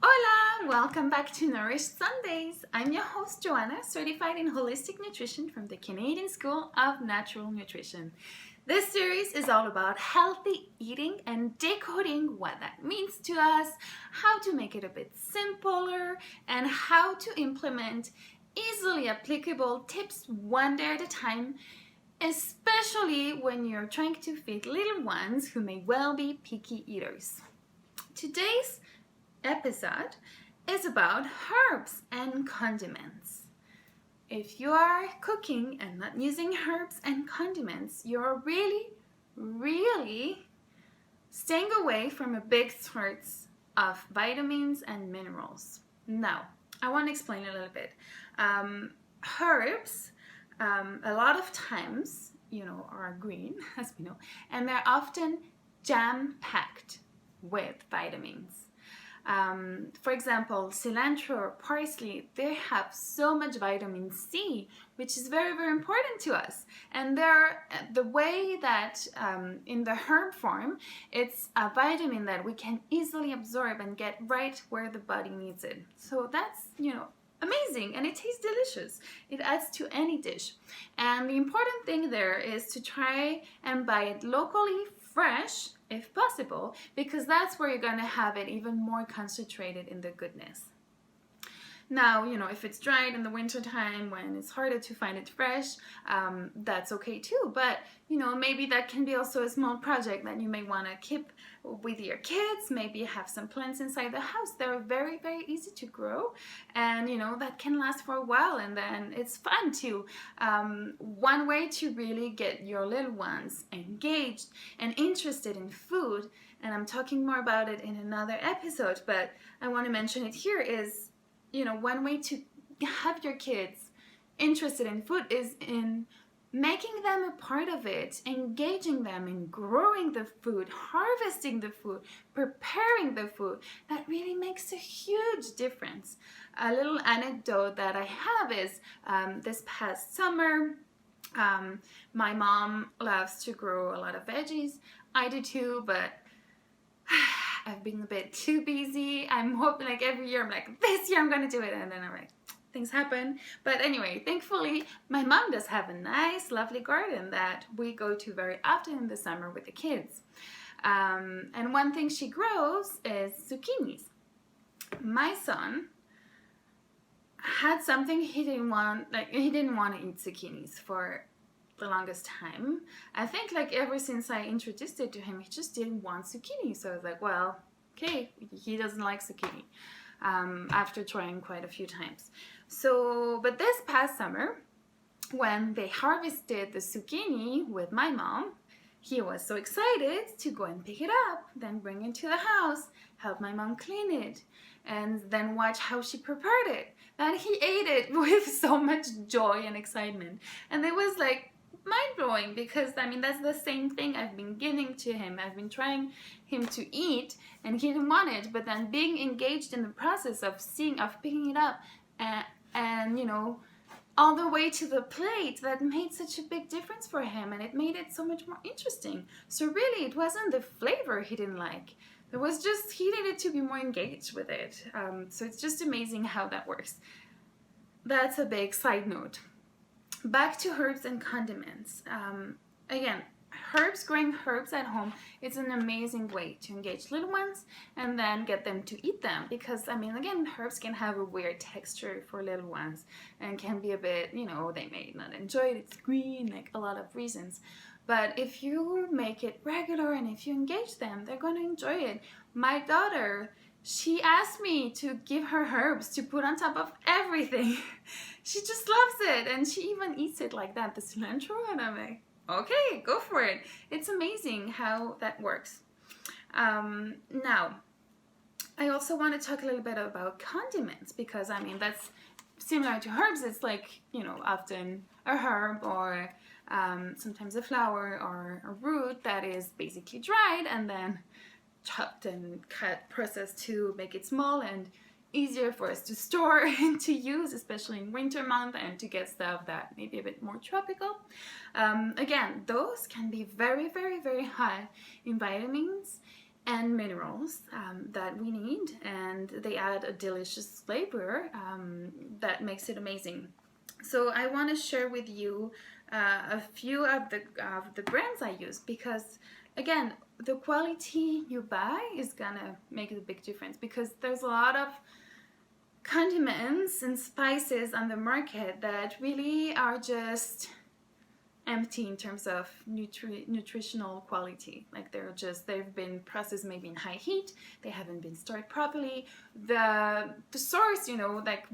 Hola! Welcome back to Nourished Sundays. I'm your host Joanna, certified in holistic nutrition from the Canadian School of Natural Nutrition. This series is all about healthy eating and decoding what that means to us, how to make it a bit simpler, and how to implement easily applicable tips one day at a time, especially when you're trying to feed little ones who may well be picky eaters. Today's episode is about herbs and condiments. If you are cooking and not using herbs and condiments, you're really staying away from a big source of vitamins and minerals. Now, I want to explain a little bit. Herbs, a lot of times, are green, as we know, and they're often jam-packed with vitamins. For example, cilantro or parsley, they have so much vitamin C, which is very important to us. And the way that in the herb form, it's a vitamin that we can easily absorb and get right where the body needs it. So that's, amazing, and it tastes delicious. It adds to any dish. And the important thing there is to try and buy it locally, fresh, if possible, because that's where you're going to have it even more concentrated in the goodness. Now, if it's dried in the winter time when it's harder to find it fresh, that's okay too. But, maybe that can be also a small project that you may want to keep with your kids. Maybe have some plants inside the house. They're very easy to grow, and, that can last for a while, and then it's fun too. One way to really get your little ones engaged and interested in food, and I'm talking more about it in another episode, but I want to mention it here, is one way to have your kids interested in food is in making them a part of it, engaging them in growing the food, harvesting the food, preparing the food. That really makes a huge difference. A little anecdote that I have is this past summer, my mom loves to grow a lot of veggies. I do too, but I've been a bit too busy. I'm hoping every year I'm like, this year I'm gonna do it, and then I'm like, things happen. But anyway, thankfully my mom does have a nice lovely garden that we go to very often in the summer with the kids. And one thing she grows is zucchinis. My son had something he didn't want to eat zucchinis for the longest time. I think ever since I introduced it to him, he just didn't want zucchini. So I was like, well, okay, he doesn't like zucchini, after trying quite a few times. So, but this past summer, when they harvested the zucchini with my mom, he was so excited to go and pick it up, then bring it to the house, help my mom clean it, and then watch how she prepared it. That he ate it with so much joy and excitement. And it was mind-blowing, because that's the same thing I've been giving to him. I've been trying him to eat and he didn't want it, but then being engaged in the process of picking it up and all the way to the plate, that made such a big difference for him, and it made it so much more interesting. So really, it wasn't the flavor he didn't like. It was just he needed to be more engaged with it. So it's just amazing how that works. That's a big side note. Back to herbs and condiments. Again, growing herbs at home, it's an amazing way to engage little ones and then get them to eat them, because again, herbs can have a weird texture for little ones and can be a bit, they may not enjoy it. It's green, a lot of reasons. But if you make it regular and if you engage them, they're going to enjoy it. My daughter, she asked me to give her herbs to put on top of everything. She just loves it, and she even eats it like that, the cilantro, and I'm like, okay, go for it. It's amazing how that works. Now, I also want to talk a little bit about condiments, because that's similar to herbs. It's often a herb or sometimes a flower or a root that is basically dried and then chopped and cut, processed to make it small and easier for us to store and to use, especially in winter month, and to get stuff that may be a bit more tropical. Again, those can be very high in vitamins and minerals that we need, and they add a delicious flavor that makes it amazing. So I want to share with you a few of the brands I use, because again, the quality you buy is gonna make a big difference, because there's a lot of condiments and spices on the market that really are just empty in terms of nutritional quality. Like they've been processed maybe in high heat, they haven't been stored properly, the source, like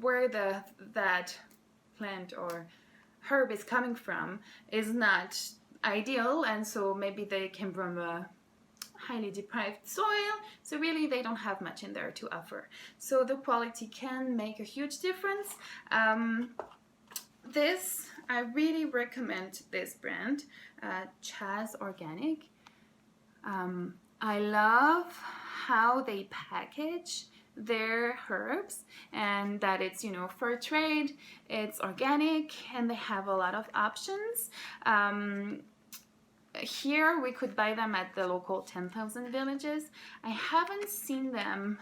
where that plant or herb is coming from is not ideal, and so maybe they came from a highly deprived soil, so really they don't have much in there to offer. So the quality can make a huge difference. I really recommend this brand, Chaz Organic. I love how they package their herbs, and that it's fair trade, it's organic, and they have a lot of options. Here we could buy them at the local 10,000 villages. I haven't seen them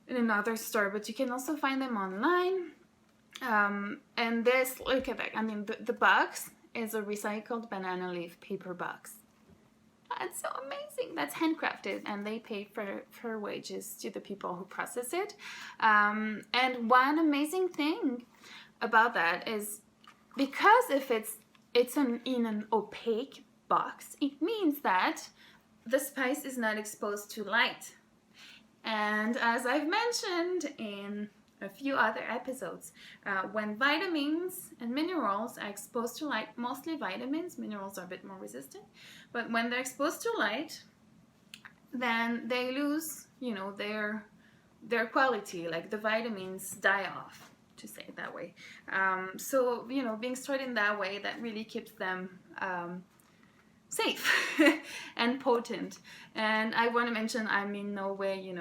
in another store, but you can also find them online. And this, look at that, I mean the box is a recycled banana leaf paper box. That's so amazing. That's handcrafted, and they pay fair wages to the people who process it. And one amazing thing about that is, because if it's in an opaque box, it means that the spice is not exposed to light. And as I've mentioned in a few other episodes, when vitamins and minerals are exposed to light, mostly vitamins, minerals are a bit more resistant, but when they're exposed to light, then they lose, their quality, like the vitamins die off, to say it that way. So, being stored in that way, that really keeps them safe and potent. And I want to mention, I'm in no way,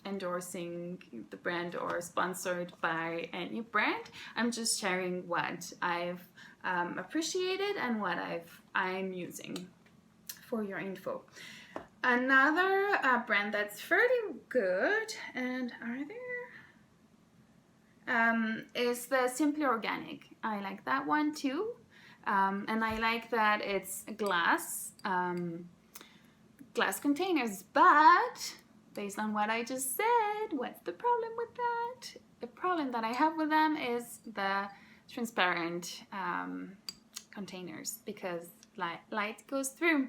endorsing the brand or sponsored by any brand. I'm just sharing what I've appreciated and what I'm using for your info. Another brand that's fairly good, and is the Simply Organic. I like that one too, and I like that it's glass containers, but based on what I just said, what's the problem with that? The problem that I have with them is the transparent containers, because light goes through.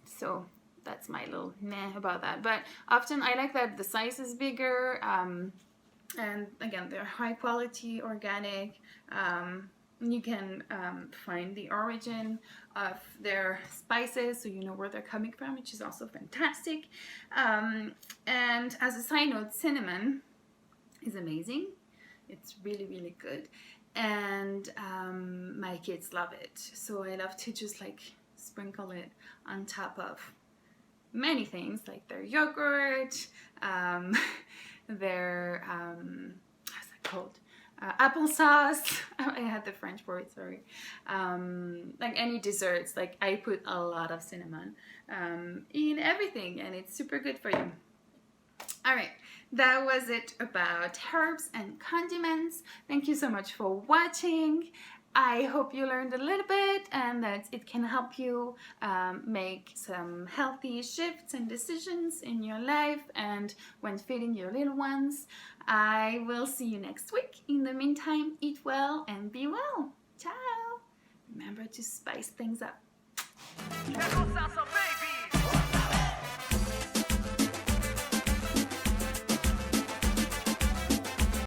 So that's my little meh about that. But often I like that the size is bigger, and again, they're high quality, organic. You can find the origin of their spices, so you know where they're coming from, which is also fantastic. And as a side note, cinnamon is amazing. It's really, really good. And my kids love it. So I love to just sprinkle it on top of many things, like their yogurt, their, how's that called? Applesauce. I had the French word, sorry. Any desserts, I put a lot of cinnamon in everything, and it's super good for you. All right, that was it about herbs and condiments. Thank you so much for watching. I hope you learned a little bit and that it can help you make some healthy shifts and decisions in your life and when feeding your little ones. I will see you next week. In the meantime, eat well and be well. Ciao. Remember to spice things up.